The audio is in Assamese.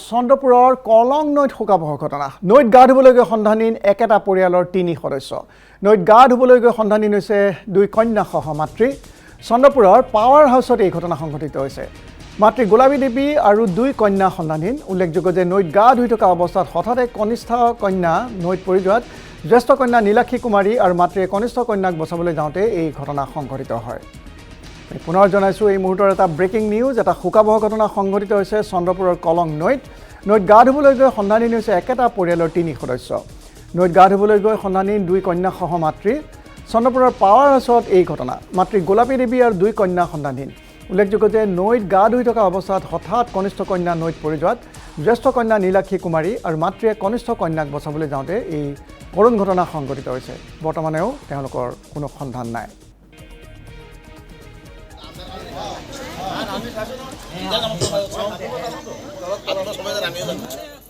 চন্দ্ৰপুৰৰ কলং নৈত শোকাবহ ঘটনা নৈত গা ধুবলৈ গৈ সন্ধানহীন একেটা পৰিয়ালৰ ৩ সদস্য নৈত গা ধুবলৈ গৈ সন্ধানহীন হৈছে 2 কন্যা সহ মাতৃ চন্দ্ৰপুৰৰ পাৱাৰ হাউচত এই ঘটনা সংঘটিত হৈছে মাতৃ গোলাবী দেৱী আৰু 2 কন্যা সন্ধানহীন উল্লেখযোগ্য যে নৈত গা ধুই থকা অৱস্থাত হঠাতে কনিষ্ঠ কন্যা নৈত পৰি যোৱাত জ্যেষ্ঠ কন্যা নীলাক্ষী কুমাৰী আৰু মাতৃয়ে কনিষ্ঠ কন্যাক বচাবলৈ যাওঁতে এই ঘটনা সংঘটিত হয় পুনৰ জনাইছো এই মুহূৰ্তৰ এটা ব্ৰেকিং নিউজ এটা শোকাবহ ঘটনা সংঘটিত হৈছে চন্দ্ৰপুৰৰ কলং নৈত গা ধুবলৈ গৈ সন্ধানহীন হৈছে একেটা পৰিয়ালৰ 3 সদস্য নৈত গা ধুবলৈ গৈ সন্ধানহীন 2 কন্যা সহ মাতৃ চন্দ্ৰপুৰৰ পাৱাৰ হাউচত এই ঘটনা মাতৃ গোলাপী দেৱী আৰু 2 কন্যা সন্ধানহীন উল্লেখযোগ্য যে নৈত গা ধুই থকা অৱস্থাত হঠাৎ কনিষ্ঠ কন্যা নৈত পৰি যোৱাত জ্যেষ্ঠ কন্যা নীলাক্ষী কুমাৰী আৰু মাতৃয়ে কনিষ্ঠ কন্যাক বচাবলৈ যাওঁতে এই কৰুণ ঘটনা সংঘটিত হৈছে বৰ্তমানেও তেওঁলোকৰ কোনো সন্ধান নাই আমি